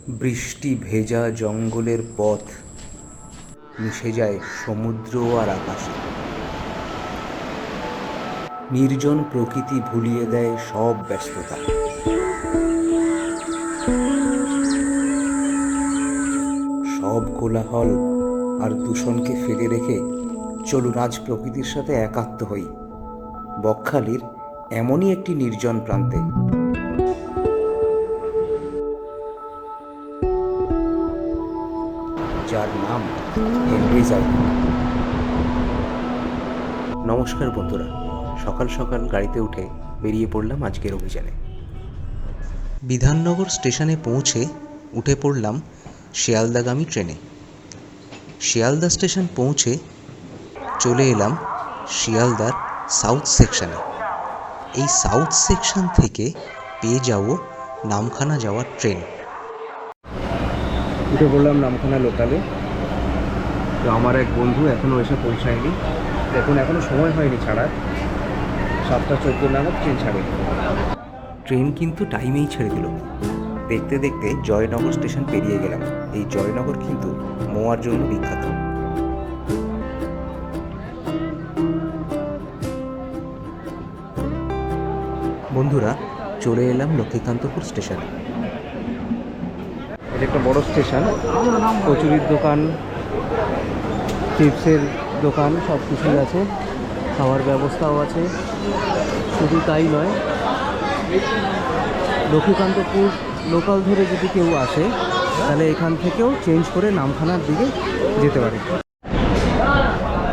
বৃষ্টি ভেজা জঙ্গলের পথ মিশে যায় সমুদ্র আর আকাশে। নির্জন প্রকৃতি ভুলিয়ে দেয় সব ব্যস্ততা। সব কোলাহল আর দূষণকে ফেলে রেখে চলুন আজ প্রকৃতির সাথে একাত্ম হই বকখালির এমনই একটি নির্জন প্রান্তে। যার নাম হেনরিজ আইল্যান্ড। নমস্কার বন্ধুরা, সকাল সকাল গাড়িতে উঠে বেরিয়ে পড়লাম আজকের অভিযানে। বিধাননগর স্টেশনে পৌঁছে উঠে পড়লাম শিয়ালদাগামী ট্রেনে। শিয়ালদা স্টেশন পৌঁছে চলে এলাম শিয়ালদার সাউথ সেকশনে। এই সাউথ সেকশন থেকে পেয়ে যাব নামখানা যাওয়ার ট্রেন। উঠে পড়লাম নামখানা লোকালে। তো আমার এক বন্ধু এখনও এসে পৌঁছায়নি। দেখুন এখনও সময় হয়নি ছাড়ার, 7:14 নাগাদ ট্রেন ছাড়ে। ট্রেন কিন্তু টাইমেই ছেড়ে দিল। দেখতে দেখতে জয়নগর স্টেশন পেরিয়ে গেলাম। এই জয়নগর কিন্তু মোয়ার জন্য বিখ্যাত। বন্ধুরা, চলে এলাম লক্ষ্মীকান্তপুর স্টেশনে। এটা একটা বড় স্টেশন, কচুরির দোকান, চিপসের দোকান সব কিছুই আছে, খাওয়ার ব্যবস্থাও আছে। শুধু তাই নয়, লক্ষ্মীকান্তপুর লোকাল ধরে যদি কেউ আসে তাহলে এখান থেকেও চেঞ্জ করে নামখানার দিকে যেতে পারে।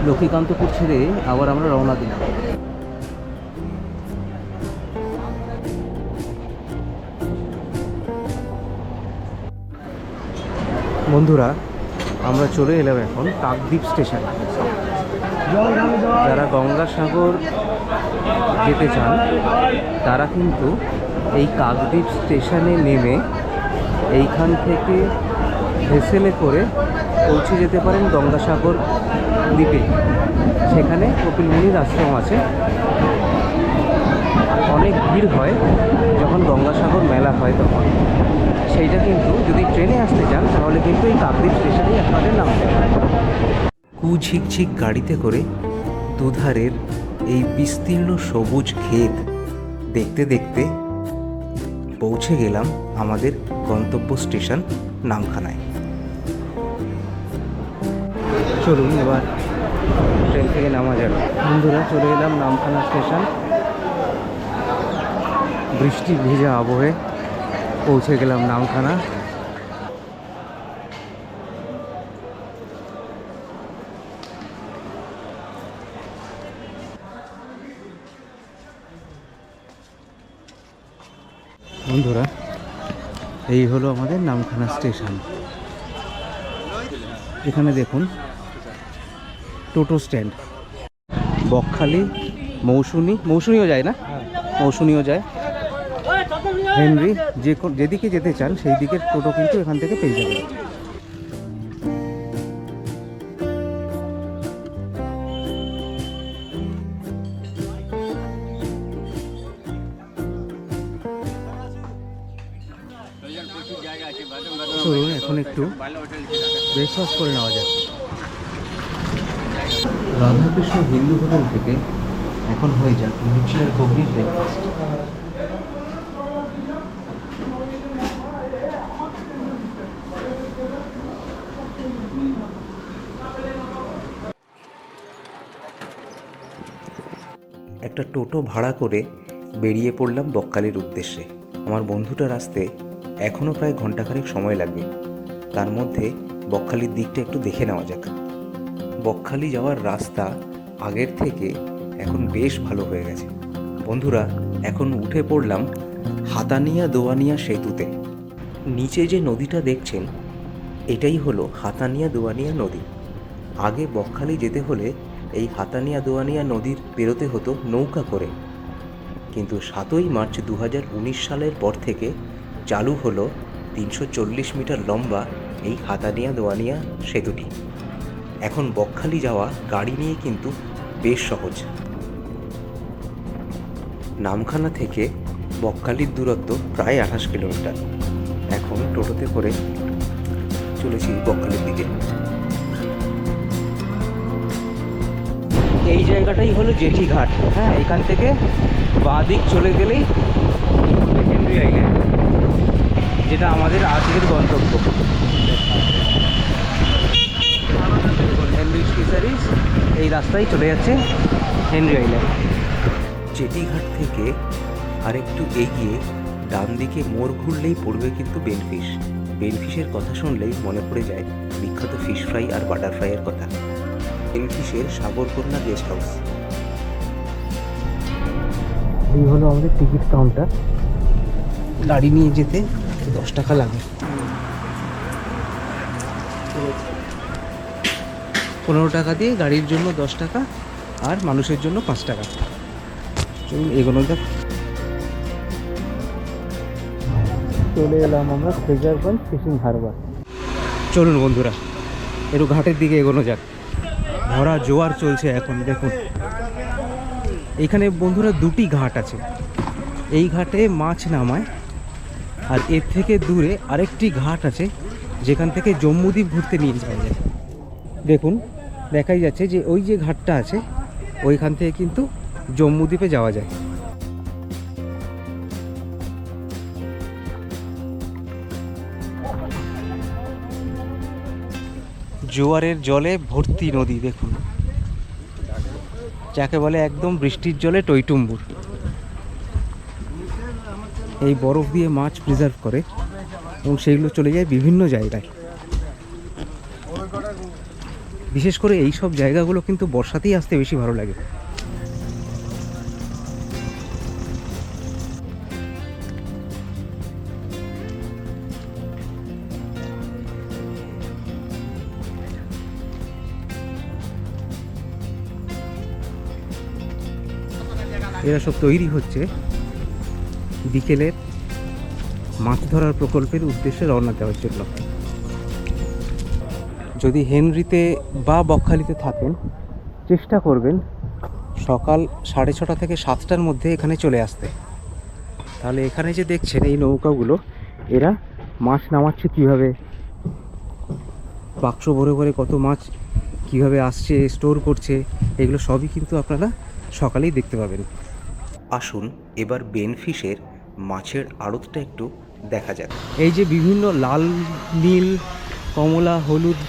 লক্ষ্মীকান্তপুর ছেড়ে আবার আমরা রওনা দিলাম। বন্ধুরা, আমরা চলে এলাম এখন কাকদ্বীপ স্টেশনে। যারা গঙ্গাসাগর যেতে চান তারা কিন্তু এই কাকদ্বীপ স্টেশনে নেমে এইখান থেকে ভেসেলে করে পৌঁছে যেতে পারেন গঙ্গাসাগর দ্বীপে। সেখানে কপিল মুনির আশ্রম আছে। অনেক ভিড় হয় যখন গঙ্গাসাগর মেলা হয় তখন। সেইটা কিন্তু যদি ট্রেনে আসতে চান তাহলে কিন্তু এই কাকদ্বীপ স্টেশনেই আপনাদের নামতে হবে। কুঝিকঝিক গাড়িতে করে দুধারের এই বিস্তীর্ণ সবুজ ক্ষেত দেখতে দেখতে পৌঁছে গেলাম আমাদের গন্তব্য স্টেশন নামখানায়। চলুন এবার ট্রেন থেকে নামা যাবে। বন্ধুরা, চলে এলাম নামখানা স্টেশন। বৃষ্টি ভেজা আবহে পৌঁছে গেলাম নামখানা। বন্ধুরা, এই হলো আমাদের নামখানা স্টেশন। এখানে দেখুন টোটো স্ট্যান্ড। বকখালি মৌসুনিও যায় না, মৌসুনিও যায়, হেনরি যেদিকে যেতে চান সেই দিকের টোটো কিন্তু এখান থেকে পেয়ে যাবেন। চলুন এখন একটু ব্রেকফাস্ট করে নেওয়া যাক। রাধাকৃষ্ণ হিন্দু হোটেল থেকে এখন হয়ে যাক লুচি আর ঘুগনির ব্রেকফাস্ট। একটা টোটো ভাড়া করে বেরিয়ে পড়লাম বকখালির উদ্দেশ্যে। আমার বন্ধুটার আসতে এখনও প্রায় ঘন্টাখানেক সময় লাগবে। তার মধ্যে বকখালির দিকটা একটু দেখে নেওয়া যাক। বকখালি যাওয়ার রাস্তা আগের থেকে এখন বেশ ভালো হয়ে গেছে। বন্ধুরা, এখন উঠে পড়লাম হাতানিয়া দোয়ানিয়া সেতুতে। নিচে যে নদীটা দেখছেন এটাই হলো হাতানিয়া দোয়ানিয়া নদী। আগে বকখালি যেতে হলে এই হাতানিয়া দোয়ানিয়া নদীর পেরোতে হতো নৌকা করে, কিন্তু 7ই মার্চ 2019 সালের পর থেকে চালু হলো 340 মিটার লম্বা এই হাতানিয়া দোয়ানিয়া সেতুটি। এখন বকখালি যাওয়া গাড়ি নিয়ে কিন্তু বেশ সহজ। নামখানা থেকে বকখালির দূরত্ব প্রায় 28 কিলোমিটার। এখন টোটোতে করে চলেছি বকখালির দিকে। এই জায়গাটাই হলো জেঠি ঘাট। হ্যাঁ, এখান থেকে বাঁ দিক চলে গেলেই হেনরি আইল্যান্ড, যেটা আমাদের আজকের গন্তব্য। হেনরি ফিশারিজ এই রাস্তায় চলে যাচ্ছে হেনরি আইল্যান্ড। জেঠি ঘাট থেকে আরেকটু এগিয়ে ডান দিকে মোড় ঘুরলেই পড়বে কিন্তু বেনফিশ। বেনফিশের কথা শুনলেই মনে পড়ে যায় বিখ্যাত ফিশ ফ্রাই আর বাটারফ্রাইয়ের কথা। বেনফিশের সাগরকন্যা গেস্ট হাউস। এই হলো আমাদের টিকিট কাউন্টার। গাড়ি নিয়ে যেতে 10 টাকা লাগে। 15 টাকা দিয়ে গাড়ির জন্য 10 টাকা, আর মানুষের জন্য 5 টাকা। চলুন এগোনো যাক। চলে এলাম আমরা ফ্রেজারগঞ্জ ফিশিং হারবার। চলুন বন্ধুরা, একটু ঘাটের দিকে এগোনো যাক। ভরা জোয়ার চলছে এখন, দেখুন। এখানে বন্ধুরা দুটি ঘাট আছে। এই ঘাটে মাছ নামায়, আর এর থেকে দূরে আরেকটি ঘাট আছে যেখান থেকে জম্মুদ্বীপ ঘুরতে নিয়ে যাওয়া যায়। দেখুন, দেখাই যাচ্ছে যে ওই যে ঘাটটা আছে ওইখান থেকে কিন্তু জম্মুদ্বীপে যাওয়া যায়। জোয়ারের জলে ভর্তি নদী, দেখুন, যাকে বলে একদম বৃষ্টির জলে টইটুম্বুর। এই বরফ দিয়ে মাছ প্রিজার্ভ করে এবং সেইগুলো চলে যায় বিভিন্ন জায়গায়। বিশেষ করে এই সব জায়গাগুলো কিন্তু বর্ষাতেই আসতে বেশি ভালো লাগে। এরা সব তৈরি হচ্ছে বিকেলের মাছ ধরার প্রকল্পের উদ্দেশ্যে রওনা দেওয়ার জন্য। যদি হেনরিতে বা বকখালিতে থাকেন, চেষ্টা করবেন সকাল 6:30 থেকে 7টার মধ্যে এখানে চলে আসতে। তাহলে এখানে যে দেখছেন এই নৌকাগুলো, এরা মাছ নামাচ্ছে কীভাবে, বাক্স ভরে ভরে কত মাছ কীভাবে আসছে, স্টোর করছে, এগুলো সবই কিন্তু আপনারা সকালেই দেখতে পাবেন। আসুন এবার বেনফিশের মাছের আড়তটা একটু দেখা যাক। এই যে বিভিন্ন লাল, নীল, কমলা, হলুদ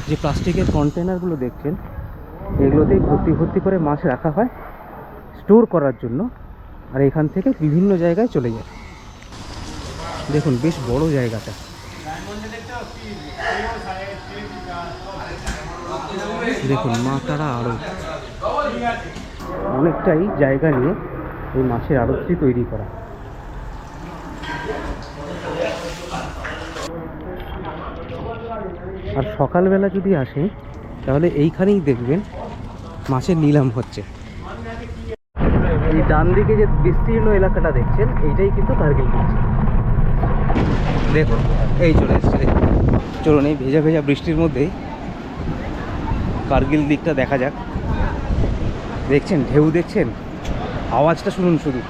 যে প্লাস্টিকের কন্টেনারগুলো দেখছেন, এগুলোতেই ভর্তি ভর্তি করে মাছ রাখা হয় স্টোর করার জন্য, আর এখান থেকে বিভিন্ন জায়গায় চলে যায়। দেখুন বেশ বড় জায়গাটা। দেখুন মা তারা আড়ত, অনেকটাই জায়গা নিয়ে এই মাছের আড়তটি তৈরি করা। আর সকালবেলা যদি আসেন তাহলে এইখানেই দেখবেন মাছের নিলাম হচ্ছে। এই ডান দিকে যে বিস্তীর্ণ এলাকাটা দেখছেন, এইটাই কিন্তু কার্গিল বিচ। দেখুন এই চলে এসছে। চলুন এই ভেজা ভেজা বৃষ্টির মধ্যেই কার্গিল দিকটা দেখা যাক। দেখছেন ঢেউ, দেখছেন আওয়াজটা শুনুন শুধু,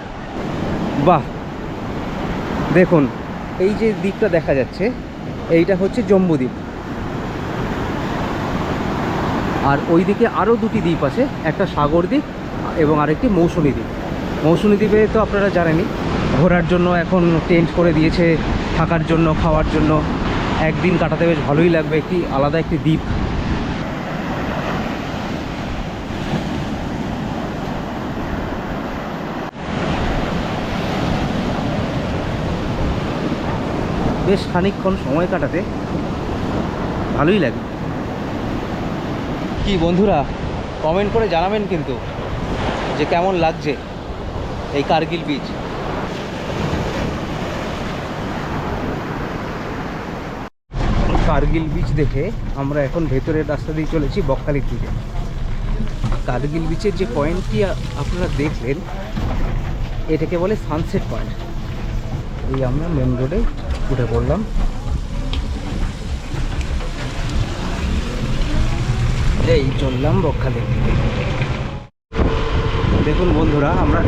বাহ। দেখুন এই যে দ্বীপটা দেখা যাচ্ছে, এইটা হচ্ছে জম্বুদ্বীপ। আর ওই দিকে আরও দুটি দ্বীপ আছে, একটা সাগর দ্বীপ এবং আরেকটি মৌসুমী দ্বীপ। মৌসুমী দ্বীপে তো আপনারা জানেনই, ঘোরার জন্য এখন টেন্ট করে দিয়েছে, থাকার জন্য, খাওয়ার জন্য। একদিন কাটাতে বেশ ভালোই লাগবে, একটি আলাদা একটি দ্বীপ। বেশ খানিকক্ষণ সময় কাটাতে ভালোই লাগে। কি বন্ধুরা, কমেন্ট করে জানাবেন কিন্তু যে কেমন লাগছে এই কার্গিল বিচ। কার্গিল বিচ দেখে আমরা এখন ভেতরের রাস্তা দিয়ে চলেছি বকখালির দিকে। কার্গিল বিচের যে পয়েন্টটি আপনারা দেখলেন, এটাকে বলে সানসেট পয়েন্ট। এই আমরা মেন রোডে উঠে পড়লাম। এই চললাম বকখালির দিকে। দেখুন বন্ধুরা, আমরা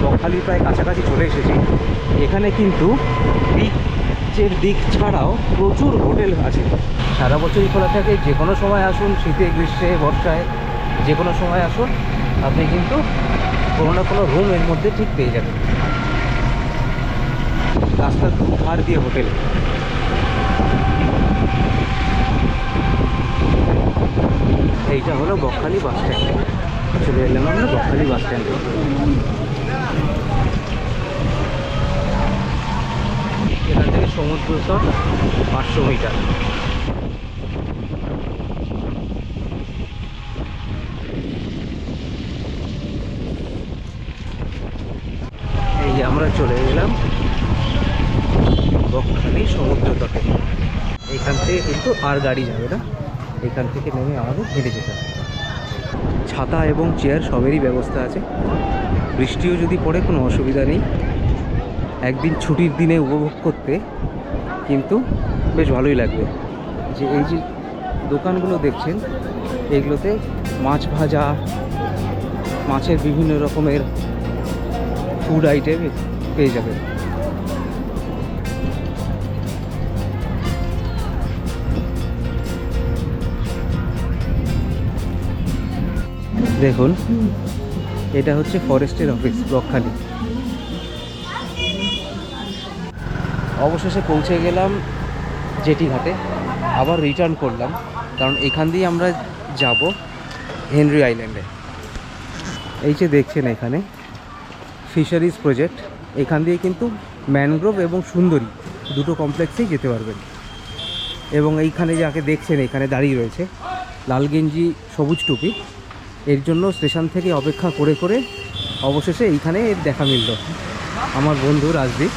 বকখালির প্রায় কাছাকাছি চলে এসেছি। এখানে কিন্তু বিচের দিক ছাড়াও প্রচুর হোটেল আছে। সারা বছরই খোলা থাকে, যে কোনো সময় আসুন, শীতে গ্রীষ্মে বর্ষায় যে কোনো সময় আসুন, আপনি কিন্তু কোনো না কোনো রুম এর মধ্যে ঠিক পেয়ে যাবেন। রাস্তার ধার দিয়ে হোটেল। এইটা হলো বকখালি বাস স্ট্যান্ড। চলে এলাম আমরা বকখালি বাস স্ট্যান্ডে। এখান থেকে সমুদ্র তট 500 মিটার। এই যে আমরা চলে এলাম বকখালি সমুদ্র তটে। এইখান থেকে কিন্তু আর গাড়ি যাবে না, এখান থেকে নেমে আমাদের হেঁটে যেতে হবে। ছাতা এবং চেয়ার সবেরই ব্যবস্থা আছে। বৃষ্টিও যদি পড়ে কোনো অসুবিধা নেই। একদিন ছুটির দিনে উপভোগ করতে কিন্তু বেশ ভালোই লাগবে। যে এই যে দোকানগুলো দেখছেন, এগুলোতে মাছ ভাজা, মাছের বিভিন্ন রকমের ফুড আইটেম পেয়ে যাবেন। দেখুন, এটা হচ্ছে ফরেস্টের অফিস বকখালি। অবশেষে পৌঁছে গেলাম জেটি ঘাটে। আবার রিটার্ন করলাম, কারণ এখান দিয়ে আমরা যাব হেনরি আইল্যান্ডে। এই যে দেখছেন এখানে ফিশারিজ প্রজেক্ট, এখান দিয়ে কিন্তু ম্যানগ্রোভ এবং সুন্দরী দুটো কমপ্লেক্সেই যেতে পারবেন। এবং এইখানে যাকে দেখছেন এখানে দাঁড়িয়ে রয়েছে লাল গেঞ্জি সবুজ টুপি, এর জন্য স্টেশন থেকে অপেক্ষা করে করে অবশেষে এইখানে এর দেখা মিলল। আমার বন্ধু রাজদীপ,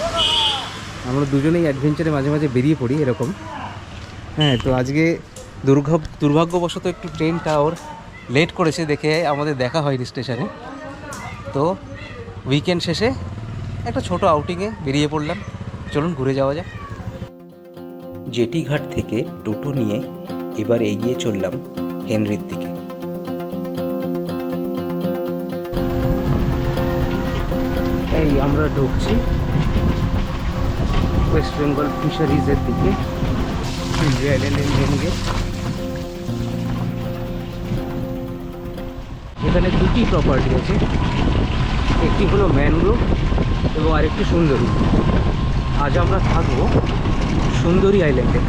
আমরা দুজনেই অ্যাডভেঞ্চারে মাঝে মাঝে বেরিয়ে পড়ি এরকম। হ্যাঁ, তো আজকে দুর্ভাগ্যবশত একটু ট্রেনটা ওর লেট করেছে দেখে আমাদের দেখা হয়নি স্টেশনে। তো উইকেন্ড শেষে একটা ছোট আউটিংয়ে বেরিয়ে পড়লাম। চলুন ঘুরে যাওয়া যাক। জেটি ঘাট থেকে টোটো নিয়ে এবার এগিয়ে চললাম হেনরির দিকে। এই আমরা ঢুকছি ওয়েস্ট বেঙ্গল ফিশারিজের দিকে, হেনরি আইল্যান্ডের মেন গেট। এখানে দুটি প্রপার্টি আছে, একটি হলো ম্যানগ্রোভ এবং আরেকটি সুন্দরী। আজ আমরা থাকবো সুন্দরী আইল্যান্ডে।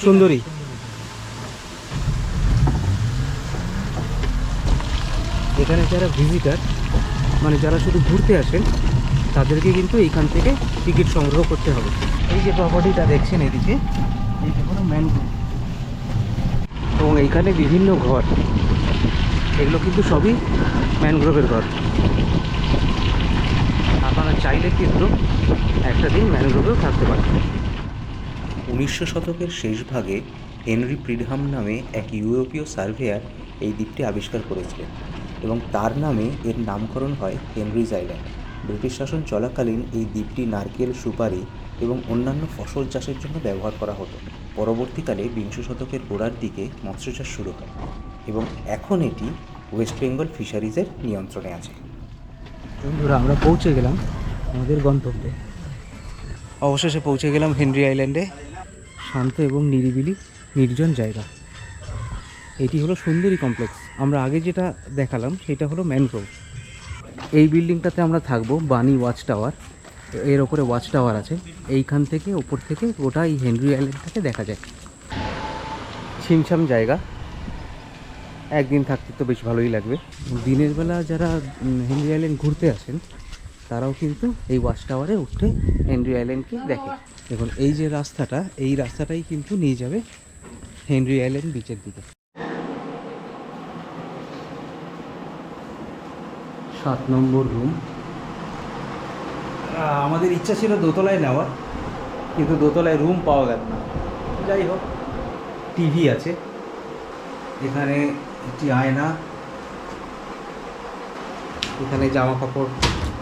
সুন্দরী এখানে যারা ভিজিটার, মানে যারা শুধু ঘুরতে আসেন, তাদেরকে কিন্তু এইখান থেকে টিকিট সংগ্রহ করতে হবে। এই যে প্রপার্টিটা দেখছেন এদিকে, এইটা হলো ম্যানগ্রোভ এবং এইখানে বিভিন্ন ঘর, এগুলো কিন্তু সবই ম্যানগ্রোভের ঘর। আপনারা চাইলে কিন্তু একটা দিন ম্যানগ্রোভেও থাকতে পারেন। 1900 শতকের শেষ ভাগে হেনরি প্রিডহাম নামে এক ইউরোপীয় সার্ভেয়ার এই দ্বীপটি আবিষ্কার করেছিলেন এবং তার নামে এর নামকরণ হয় হেনরিজ আইল্যান্ড। ব্রিটিশ শাসন চলাকালীন এই দ্বীপটি নারকেল, সুপারি এবং অন্যান্য ফসল চাষের জন্য ব্যবহার করা হতো। পরবর্তীকালে 20 শতকের গোড়ার দিকে মৎস্য চাষ শুরু হয় এবং এখন এটি ওয়েস্ট বেঙ্গল ফিশারিজের নিয়ন্ত্রণে আছে। বন্ধুরা, আমরা পৌঁছে গেলাম আমাদের গন্তব্যে। অবশেষে পৌঁছে গেলাম হেনরি আইল্যান্ডে। শান্ত এবং নিরিবিলি নির্জন জায়গা। এটি হলো সুন্দরী কমপ্লেক্স। আমরা আগে যেটা দেখালাম সেটা হলো ম্যানগ্রোভ। এই বিল্ডিংটাতে আমরা থাকবো, বানি ওয়াচ টাওয়ার। এর ওপরে ওয়াচ টাওয়ার আছে। এইখান থেকে ওপর থেকে গোটা এই হেনরি আইল্যান্ডটাকে দেখা যায়। ছিমছাম জায়গা, একদিন থাকতে তো বেশ ভালোই লাগবে। দিনের বেলা যারা হেনরি আইল্যান্ড ঘুরতে আসেন, তারাও কিন্তু এই ওয়াচ টাওয়ারে উঠে হেনরি আইল্যান্ডকে দেখে। দেখুন, এই যে রাস্তাটা, এই রাস্তাটাই কিন্তু নিয়ে যাবে হেনরি আইল্যান্ড বিচের দিকে। 7 নম্বর রুম। আমাদের ইচ্ছা ছিল দোতলায় নেওয়ার, কিন্তু দোতলায় রুম পাওয়া গেল না। যাই হোক, টিভি আছে এখানে, একটি আয়না, এখানে জামা কাপড়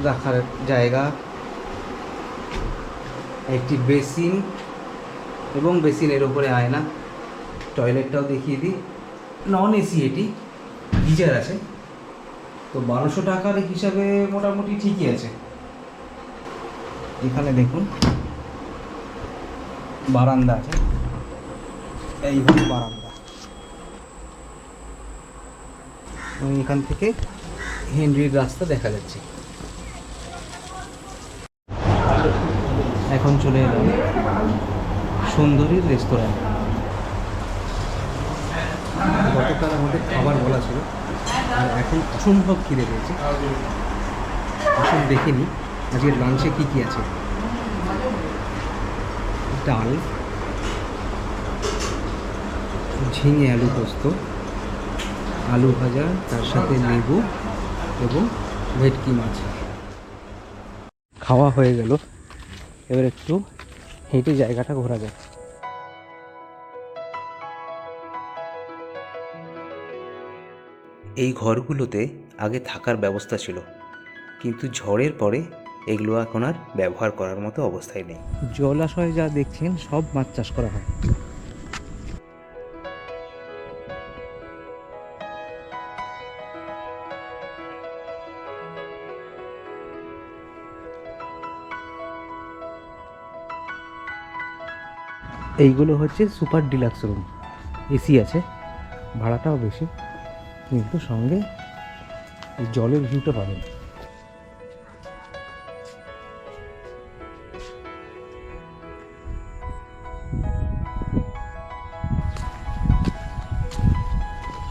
রাখার জায়গা, একটি বেসিন এবং বেসিনের ওপরে আয়না। টয়লেটটাও দেখিয়ে দিই। নন এসি, এটি গিজার আছে। তো 1200 টাকার হিসাবে মোটামুটি ঠিকই আছে। এখানে দেখুন বারান্দা আছে, এই হলো বারান্দা। এবং এখান থেকে হেনরির রাস্তা দেখা যাচ্ছে। এখন চলে এলাম সুন্দরীর রেস্তোরাঁ। গতকাল আমাদের খাবার বলা ছিল, আর এখন অসম্ভব খিদে পেয়েছে। আসুন দেখে নিই আজকের লাঞ্চে কী কী আছে। ডাল, ঝিঙে আলু পোস্ত, আলু ভাজা, তার সাথে লেবু এবং ভেটকি মাছ। খাওয়া হয়ে গেল, এবার একটু হেঁটে জায়গাটা ঘোরা যায়। এই ঘরগুলোতে আগে থাকার ব্যবস্থা ছিল, কিন্তু ঝড়ের পরে এগুলো এখন আর ব্যবহার করার মতো অবস্থায় নেই। জলাশয়ে যা দেখছেন সব মাছ চাষ করা হয়। এইগুলো হচ্ছে সুপার ডিলাক্স রুম, এসি আছে, ভাড়াটাও বেশি, কিন্তু সঙ্গে এই জলের ভিউটা পাবেন।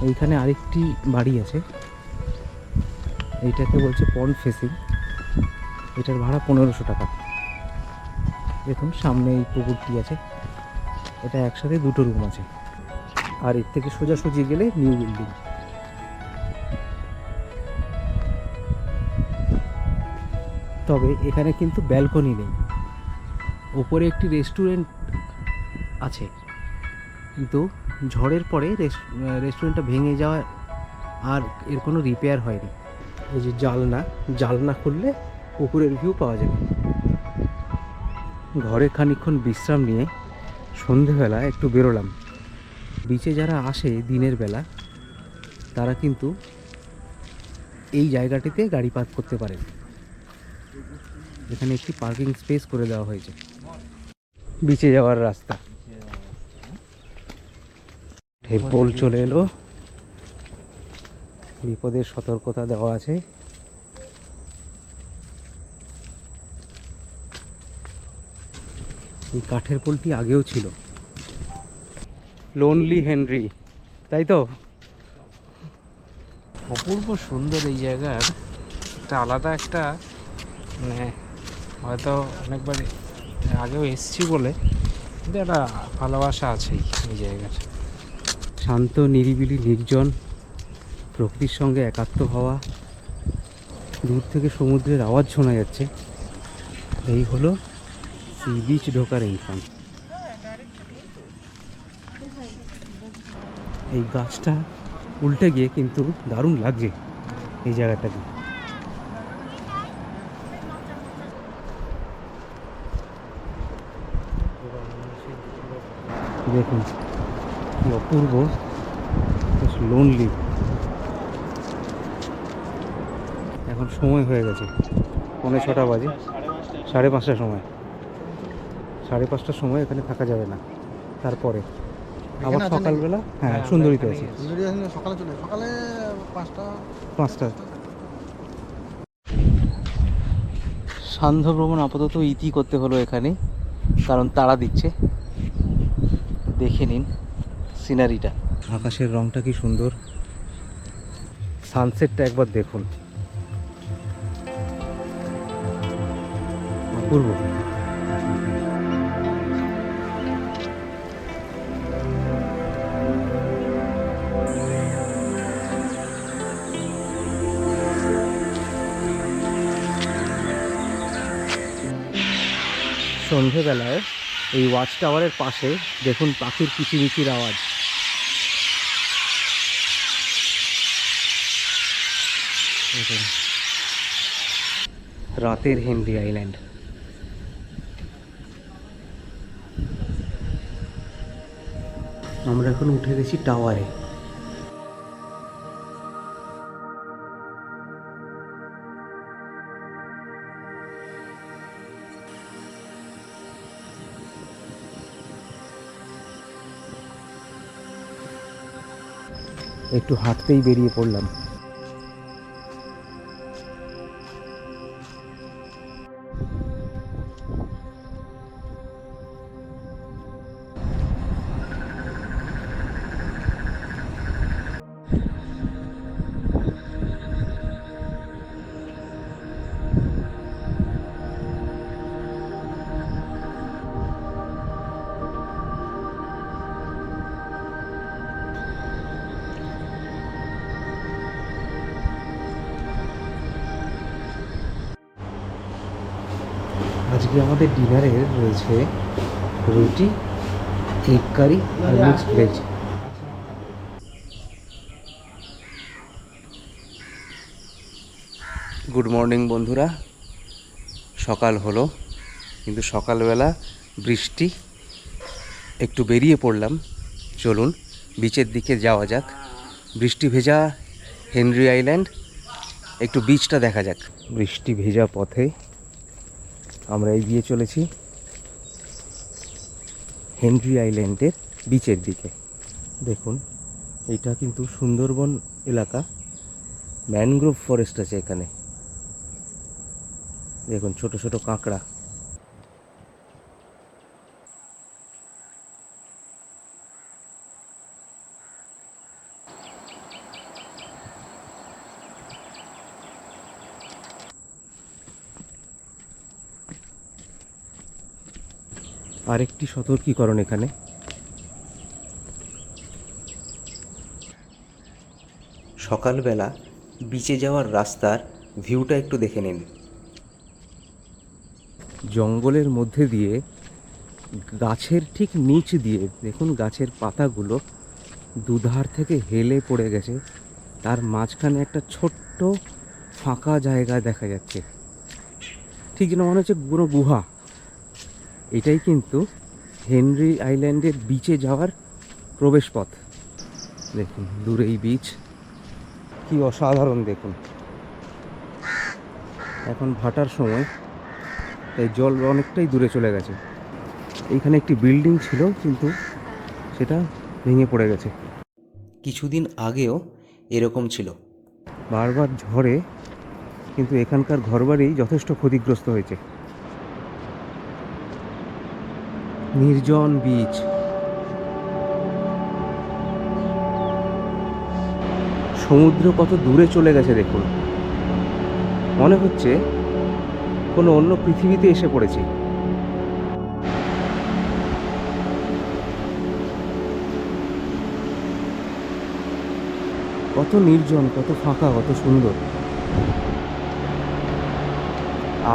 এইখানে আরেকটি বাড়ি আছে, এইটাকে বলছে পন্ড ফেসিং। এটার ভাড়া 1500 টাকা। দেখুন সামনে এই পুকুরটি আছে, এটা একসাথে দুটো রুম আছে। আর এর থেকে সোজাসুজি গেলে নিউ বিল্ডিং। তবে এখানে কিন্তু ব্যালকনি নেই। ওপরে একটি রেস্টুরেন্ট আছে, কিন্তু ঝড়ের পরে রেস্টুরেন্টটা ভেঙে যাওয়ায় আর এর কোনো রিপেয়ার হয়নি। এই যে জালনা খুললে পুকুরের ভিউ পাওয়া যাবে। ঘরে খানিকক্ষণ বিশ্রাম নিয়ে সন্ধেবেলা একটু বেরোলাম। বিচে যারা আসে দিনের বেলা তারা কিন্তু এই জায়গাটিতে গাড়ি পার্ক করতে পারেন। এখানে একটি পার্কিং স্পেস করে দেওয়া হয়েছে। বিচে যাওয়ার রাস্তা, ঢেপল চলে এলো, বিপদের সতর্কতা দেওয়া আছে। এই কাঠের পোলটি আগেও ছিল। লোনলি হেনরি, তাই তো? অপূর্ব সুন্দর এই জায়গার একটা আলাদা একটা, মানে হয়তো অনেকবার আগেও এসেছি বলে কিন্তু একটা ভালোবাসা আছেই এই জায়গার। শান্ত, নিরিবিলি, নির্জন, প্রকৃতির সঙ্গে একাত্ম হওয়া, দূর থেকে সমুদ্রের আওয়াজ শোনা যাচ্ছে। এই হলো সি বিচ ঢোকার এন্ট্রান্স। এই গাছটা উল্টে গিয়ে কিন্তু দারুণ লাগছে এই জায়গাটাতে। দেখুন কি অপূর্ব, লোনলি। এখন সময় হয়ে গেছে 5:45 বাজে, 5:30 সময়। 5:30টার সময় এখানে থাকা যাবে না, তারপরে আবার সকালবেলা। হ্যাঁ, সুন্দরীতে আছে। সকালে 5টা। সান্ধ্য ভ্রমণ আপাতত ইতি করতে হলো এখানে, কারণ তাড়া দিচ্ছে। দেখে নিন সিনারিটা, আকাশের রংটা কি সুন্দর, সানসেটটা একবার দেখুন, অপূর্ব। সন্ধেবেলায় এই ওয়াচ টাওয়ারের পাশে দেখুন পাখির কিচিমিচির আওয়াজ। রাতের হেনরি আইল্যান্ড। আমরা এখন উঠে গেছি টাওয়ারে। একটু হাঁটতেই বেরিয়ে পড়লাম। আজকে আমাদের ডিনারে রয়েছে রুটি, এগ কারি আর মিক্সড ভেজ। গুড মর্নিং বন্ধুরা, সকাল হলো কিন্তু সকালবেলা বৃষ্টি। একটু বেরিয়ে পড়লাম, চলুন বিচের দিকে যাওয়া যাক। বৃষ্টি ভেজা হেনরি আইল্যান্ড, একটু বিচটা দেখা যাক। বৃষ্টি ভেজা পথে আমরা এগিয়ে চলেছি হেনরি আইল্যান্ডের বিচের দিকে। দেখুন, এটা কিন্তু সুন্দরবন এলাকা, ম্যানগ্রোভ ফরেস্ট আছে এখানে। দেখুন ছোট ছোট কাঁকড়া। আরেকটি সতর্কীকরণ এখানে, সকালবেলা বিচে যাওয়ার রাস্তার ভিউটা একটু দেখে নিন। জঙ্গলের মধ্যে দিয়ে, গাছের ঠিক নিচ দিয়ে দেখুন, গাছের পাতাগুলো দুধার থেকে হেলে পড়ে গেছে। তার মাঝখানে একটা ছোট্ট ফাঁকা জায়গা দেখা যাচ্ছে, ঠিক যেন মনে হচ্ছে পুরো গুহা। এটাই কিন্তু হেনরি আইল্যান্ডের বিচে যাওয়ার প্রবেশপথ। দেখুন দূরে এই বিচ, কি অসাধারণ। দেখুন এখন ভাটার সময়, তাই জল অনেকটাই দূরে চলে গেছে। এইখানে একটি বিল্ডিং ছিল কিন্তু সেটা ভেঙে পড়ে গেছে। কিছুদিন আগেও এরকম ছিল। বারবার ঝড়ে কিন্তু এখানকার ঘরবাড়ি যথেষ্ট ক্ষতিগ্রস্ত হয়েছে। নির্জন বিচ, সমুদ্র কত দূরে চলে গেছে দেখুন, মনে হচ্ছে কোনো অন্য পৃথিবীতে এসে পড়েছি। কত নির্জন, কত ফাঁকা, কত সুন্দর।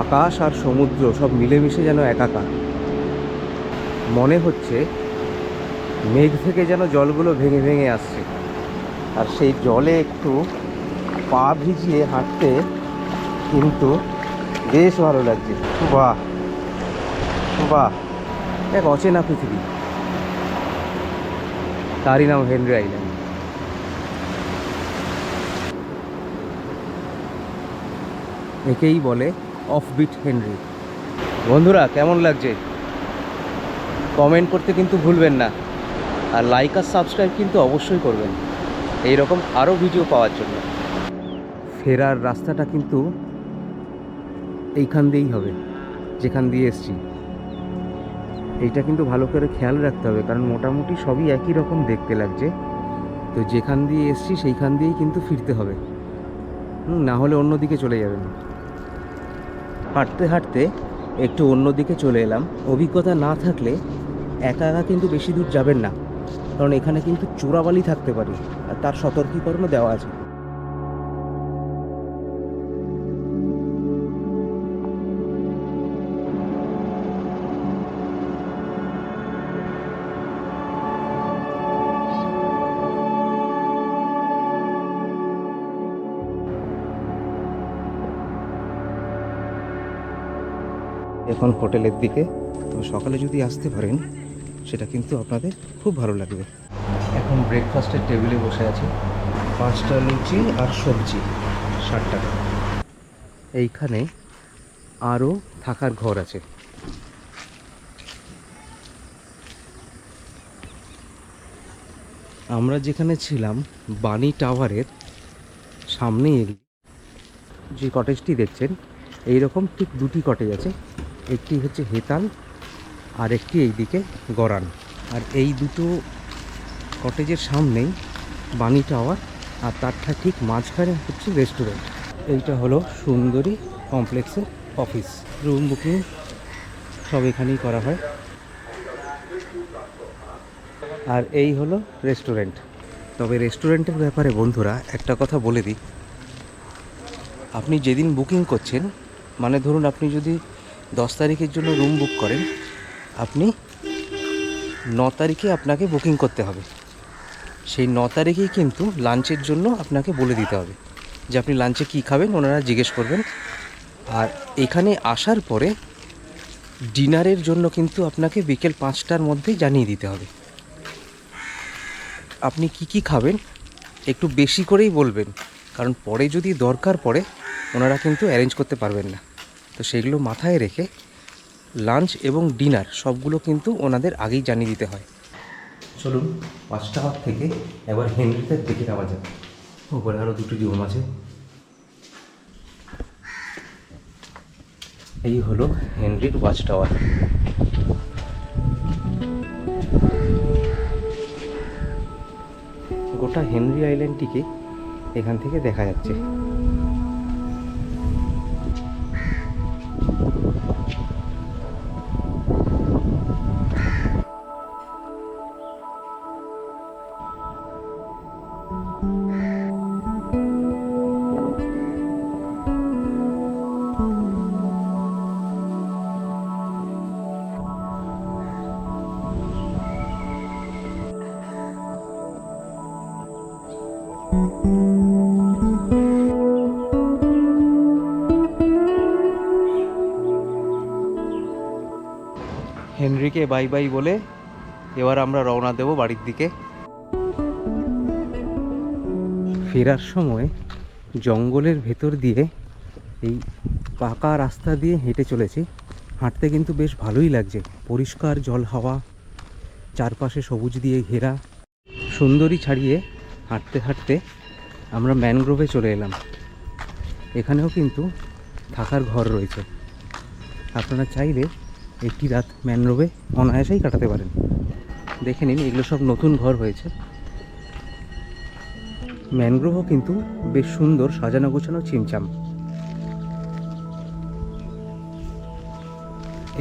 আকাশ আর সমুদ্র সব মিলেমিশে যেন একাকার। মনে হচ্ছে মেঘ থেকে যেন জলগুলো ভেঙে ভেঙে আসছে, আর সেই জলে একটু পা ভিজিয়ে হাঁটতে কিন্তু বেশ ভালো লাগছে। বাহ বাহ, এক অচেনা পৃথিবী, তারই নাম হেনরি আইল্যান্ড। একেই বলে অফবিট হেনরি। বন্ধুরা কেমন লাগছে কমেন্ট করতে কিন্তু ভুলবেন না, আর লাইক আর সাবস্ক্রাইব কিন্তু অবশ্যই করবেন এই রকম আরও ভিডিও পাওয়ার জন্য। ফেরার রাস্তাটা কিন্তু এইখান দিয়েই হবে, যেখান দিয়ে এসছি। এইটা কিন্তু ভালো করে খেয়াল রাখতে হবে, কারণ মোটামুটি সবই একই রকম দেখতে লাগছে। তো যেখান দিয়ে এসছি সেইখান দিয়েই কিন্তু ফিরতে হবে, না হলে অন্যদিকে চলে যাবেন। হাঁটতে হাঁটতে একটু অন্যদিকে চলে এলাম। অভিজ্ঞতা না থাকলে একা একা কিন্তু বেশি দূর যাবেন না, কারণ এখানে কিন্তু চোরাবালি থাকতে পারে, আর তার সতর্কীকরণও দেওয়া আছে। এখন হোটেলের দিকে, তো সকালে যদি আসতে পারেন সেটা কিন্তু আপনাদের খুব ভালো লাগবে। এখন ব্রেকফাস্টের টেবিলে বসে আছি, 5টা লুচি আর সবজি 60 টাকা। এইখানে আরও থাকার ঘর আছে। আমরা যেখানে ছিলাম বানি টাওয়ারের সামনেই যে কটেজটি দেখছেন, এই রকম ঠিক দুটি কটেজ আছে। একটি হচ্ছে হেতাল আর একটি এইদিকে গরান। আর এই দুটো কটেজের সামনেই বানি টাওয়ার, আর তার ঠিক মাঝখানে হচ্ছে রেস্টুরেন্ট। এইটা হলো সুন্দরী কমপ্লেক্সের অফিস। রুম বুকিং সব এখানেই করা হয়। আর এই হলো রেস্টুরেন্ট। তবে রেস্টুরেন্টের ব্যাপারে বন্ধুরা একটা কথা বলে দিই, আপনি যেদিন বুকিং করছেন, মানে ধরুন আপনি যদি 10 তারিখের জন্য রুম বুক করেন, আপনি 9 তারিখে আপনাকে বুকিং করতে হবে। সেই 9 তারিখেই কিন্তু লাঞ্চের জন্য আপনাকে বলে দিতে হবে যে আপনি লাঞ্চে কী খাবেন, ওনারা জিজ্ঞেস করবেন। আর এখানে আসার পরে ডিনারের জন্য কিন্তু আপনাকে বিকেল 5টার মধ্যে জানিয়ে দিতে হবে। আপনি কি কি খাবেন একটু বেশি করেই বলবেন, কারণ পরে যদি দরকার পড়ে ওনারা কিন্তু অ্যারেঞ্জ করতে পারবেন না। তো সেগুলো মাথায় রেখে লাঞ্চ এবং ডিনার সবগুলো কিন্তু ওনাদের আগেই জানিয়ে দিতে হয়। চলুন 5 টাওয়ার থেকে এবার হেনরিতে দেখে নেওয়া যাক। ওপরে আরও দুটো রুম আছে। এই হলো হেনরির ওয়াচ টাওয়ার। গোটা হেনরি আইল্যান্ডটিকে এখান থেকে দেখা যাচ্ছে। হেনরিকে বাই বাই বলে এবার আমরা রওনা দেব বাড়ির দিকে। ফেরার সময় জঙ্গলের ভেতর দিয়ে এই পাকা রাস্তা দিয়ে হেঁটে চলেছি। হাঁটতে কিন্তু বেশ ভালোই লাগছে, পরিষ্কার জল হাওয়া, চারপাশে সবুজ দিয়ে ঘেরা। সুন্দরী ছাড়িয়ে হাঁটতে হাঁটতে আমরা ম্যানগ্রোভে চলে এলাম। এখানেও কিন্তু থাকার ঘর রয়েছে। আপনারা চাইলে একটি রাত ম্যানগ্রোভে অনায়াসেই কাটাতে পারেন। দেখে নিন, এগুলো সব নতুন ঘর হয়েছে। ম্যানগ্রোভও কিন্তু বেশ সুন্দর সাজানো গোছানো ছিমছাম।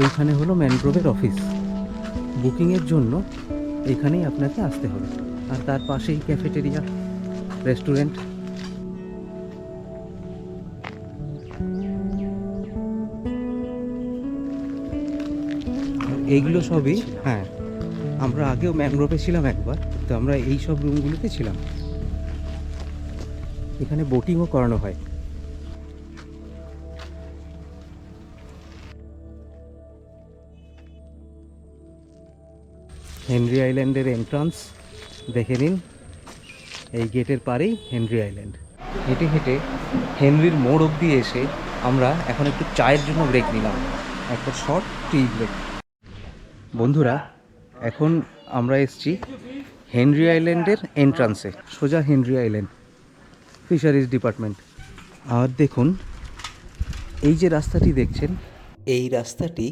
এইখানে হলো ম্যানগ্রোভের অফিস। বুকিংয়ের জন্য এখানেই আপনাকে আসতে হবে। আর তার পাশেই ক্যাফেটেরিয়া, রেস্টুরেন্ট। এইগুলো সবই, হ্যাঁ, আমরা আগেও ম্যানগ্রোভে ছিলাম একবার, তো আমরা এই সব রুমগুলোতে ছিলাম। এখানে বোটিংও করানো হয়। হেনরি আইল্যান্ডের এন্ট্রান্স দেখে নিন। এই গেটের পারেই হেনরি আইল্যান্ড। হেঁটে হেঁটে হেনরির মোড় অবধি এসে আমরা এখন একটু চায়ের জন্য ব্রেক নিলাম, একটা শর্ট টি ব্রেক। বন্ধুরা, এখন আমরা এসেছি হেনরি আইল্যান্ডের এন্ট্রান্সে, সোজা হেনরি আইল্যান্ড ফিশারিজ ডিপার্টমেন্ট। আর দেখুন, এই যে রাস্তাটি দেখছেন, এই রাস্তাটি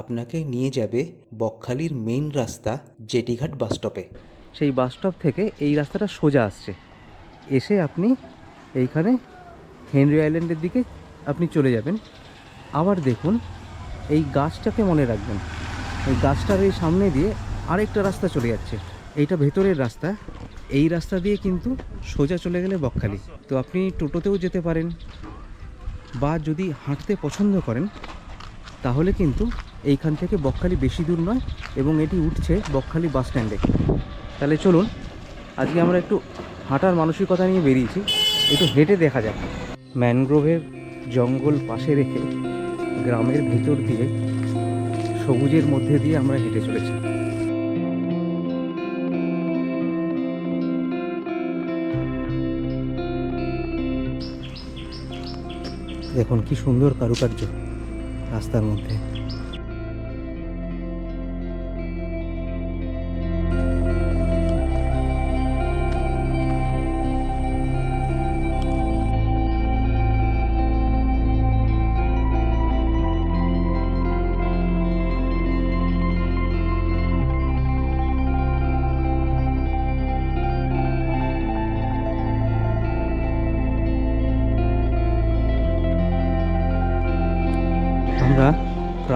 আপনাকে নিয়ে যাবে বকখালির মেইন রাস্তা জেটিঘাট বাসস্টপে। সেই বাসস্টপ থেকে এই রাস্তাটা সোজা আসছে, এসে আপনি এইখানে হেনরি আইল্যান্ডের দিকে আপনি চলে যাবেন। আবার দেখুন, এই গাছটাকে মনে রাখবেন, এই গাছটার এই সামনে দিয়ে আরেকটা রাস্তা চলে যাচ্ছে। এইটা ভেতরের রাস্তা। এই রাস্তা দিয়ে কিন্তু সোজা চলে গেলে বকখালি। তো আপনি টোটোতেও যেতে পারেন, বা যদি হাঁটতে পছন্দ করেন তাহলে কিন্তু এইখান থেকে বকখালি বেশি দূর নয়, এবং এটি উঠছে বকখালি বাস স্ট্যান্ডে। তাহলে চলুন, আজকে আমরা একটু হাঁটার মানসিকতা নিয়ে বেরিয়েছি, একটু হেঁটে দেখা যাক। ম্যানগ্রোভের জঙ্গল পাশে রেখে গ্রামের ভেতর দিয়ে সবুজের মধ্যে দিয়ে আমরা হেঁটে চলেছি। দেখুন কি সুন্দর কারুকার্য রাস্তার মধ্যে।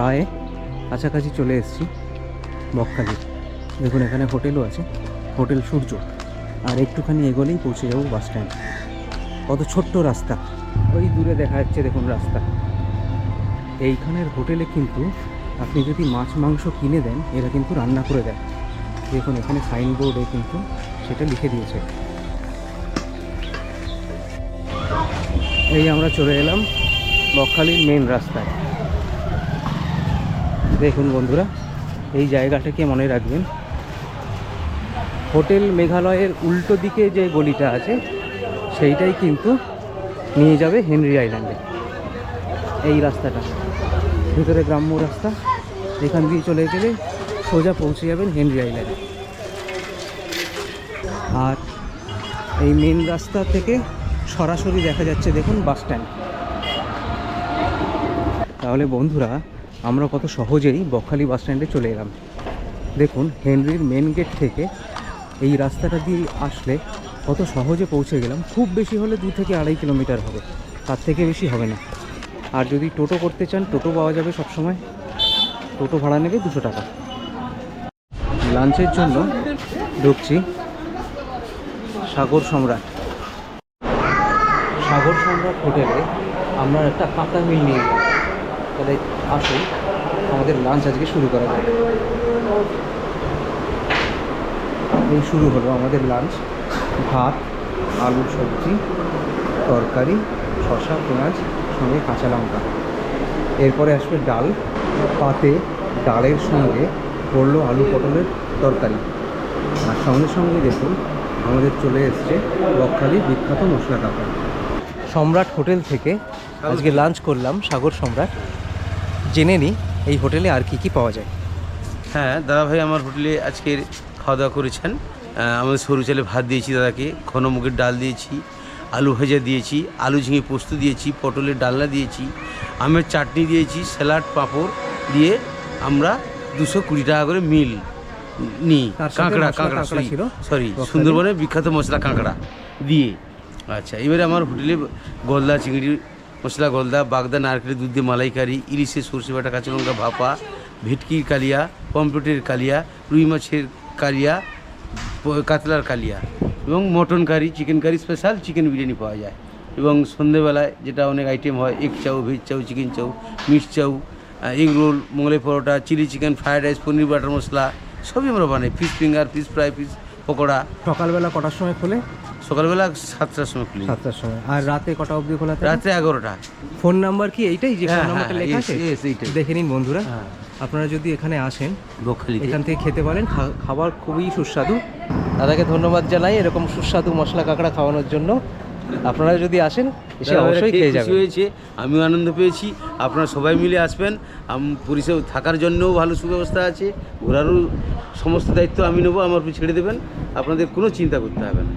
প্রায় কাছাকাছি চলে এসেছি বকখালি। দেখুন এখানে হোটেলও আছে, হোটেল সূর্য। আর একটুখানি এগোলেই পৌঁছে যাবো বাস স্ট্যান্ড। কত ছোট্ট রাস্তা, ওই দূরে দেখা যাচ্ছে দেখুন রাস্তা। এইখানের হোটেলে কিন্তু আপনি যদি মাছ মাংস কিনে দেন, এরা কিন্তু রান্না করে দেয়। দেখুন এখানে সাইনবোর্ডে কিন্তু সেটা লিখে দিয়েছে। এই আমরা চলে এলাম বকখালির মেন রাস্তায়। দেখুন বন্ধুরা, এই জায়গাটাকে মনে রাখবেন, হোটেল মেঘালয়ের উল্টো দিকে যে গলিটা আছে সেইটাই কিন্তু নিয়ে যাবে হেনরি আইল্যান্ডে। এই রাস্তাটা ভিতরে গ্রাম্য রাস্তা, এখান দিয়ে চলে গেলে সোজা পৌঁছে যাবেন হেনরি আইল্যান্ডে। আর এই মেন রাস্তা থেকে সরাসরি দেখা যাচ্ছে দেখুন বাস স্ট্যান্ড। তাহলে বন্ধুরা, আমরা কত সহজেই বকখালি বাস স্ট্যান্ডে চলে এলাম। দেখুন হেনরির মেন গেট থেকে এই রাস্তাটা দিয়ে আসলে কত সহজে পৌঁছে গেলাম। খুব বেশি হলে 2 থেকে 2.5 কিলোমিটার হবে, তার থেকে বেশি হবে না। আর যদি টোটো করতে চান, টোটো পাওয়া যাবে সবসময়। টোটো ভাড়া নেবে 200 টাকা। লাঞ্চের জন্য ঢুকছি সাগর সম্রাট। সাগর সম্রাট হোটেলে আমরা একটা কাঁকড়া মিল নিয়ে গেলাম। তাহলে আসুন আমাদের লাঞ্চ আজকে শুরু করা যায়। এই শুরু হলো আমাদের লাঞ্চ। ভাত, আলুর সবজি, তরকারি, শসা, পেঁয়াজ, সঙ্গে কাঁচা লঙ্কা। এরপরে আসবে ডাল, পাতে ডালের সঙ্গে পড়লো আলু পটলের তরকারি। আর সঙ্গে সঙ্গে দেখুন আমাদের চলে এসছে বকখালির বিখ্যাত মশলা কাঁকড়া। সম্রাট হোটেল থেকে আজকে লাঞ্চ করলাম, সাগর সম্রাট। জেনে নিই এই হোটেলে আর কি কি পাওয়া যায়। হ্যাঁ দাদাভাই আমার হোটেলে আজকের খাওয়া দাওয়া করেছেন। আমাদের সরু চালে ভাত দিয়েছি দাদাকে, ঘন মুগের ডাল দিয়েছি, আলু ভাজা দিয়েছি, আলু ঝিঙে পোস্ত দিয়েছি, পটলের ডালনা দিয়েছি, আমের চাটনি দিয়েছি, স্যালাড পাঁপড় দিয়ে আমরা 220 টাকা করে মিল নিই। কাঁকড়া সরি সুন্দরবনের বিখ্যাত মশলা কাঁকড়া দিয়ে। আচ্ছা, এবারে আমার হোটেলে গলদা চিংড়ি মশলা, গলদা, বাগদা, নারকেলের দুধ দিয়ে মালাইকারি, ইলিশের সরষে বাটা, কাঁচা লঙ্কা ভাপা, ভেটকির কালিয়া, পমপ্লেটের কালিয়া, রুই মাছের কালিয়া, কাতলার কালিয়া এবং mutton curry, chicken curry, special chicken biryani পাওয়া যায়। এবং সন্ধেবেলায় যেটা অনেক আইটেম হয়, egg chow, veg chow, chicken chow, mix chow, egg roll, Mughlai paratha, chilli chicken, fried rice, paneer butter masala সবই আমরা বানাই। Fish finger, fish fry, fish pakora. সকালবেলা কটার সময় খোলে? সকালবেলা 7টার সময় খুলি। 7টার সময়। আর রাতে কটা অবধি খোলা থাকে? রাত্রে 11টা। ফোন নাম্বার কি এইটাই, যে ফোন হ্যাঁ, নাম্বারটা হ্যাঁ, লেখা আছে? এইটাই। দেখে নিন বন্ধুরা, হ্যাঁ। আপনারা যদি এখানে আসেন বকখালিতে এখান থেকে খেতে পারেন। খাবার খুবই সুস্বাদু। দাদাকে ধন্যবাদ জানাই এরকম সুস্বাদু মশলা কাঁকড়া খাওয়ানোর জন্য। আপনারা যদি আসেন এসে অবশ্যই খেয়ে যাবেন। হয়েছে, আমিও আনন্দ পেয়েছি। আপনারা সবাই মিলে আসবেন। পরিষেবা থাকার জন্যও ভালো সুব্যবস্থা আছে, ঘোরারও সমস্ত দায়িত্ব আমি নেবো, আমার উপর ছেড়ে দেবেন। আপনাদের কোনো চিন্তা করতে হবে না।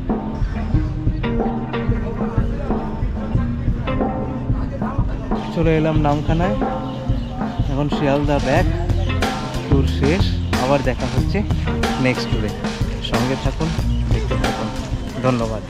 চলে এলাম নামখানায়, এখন শিয়ালদা ব্যাক। ট্যুর শেষ, আবার দেখা হচ্ছে নেক্সট ট্যুরে। সঙ্গে থাকুন, দেখতে থাকুন। ধন্যবাদ।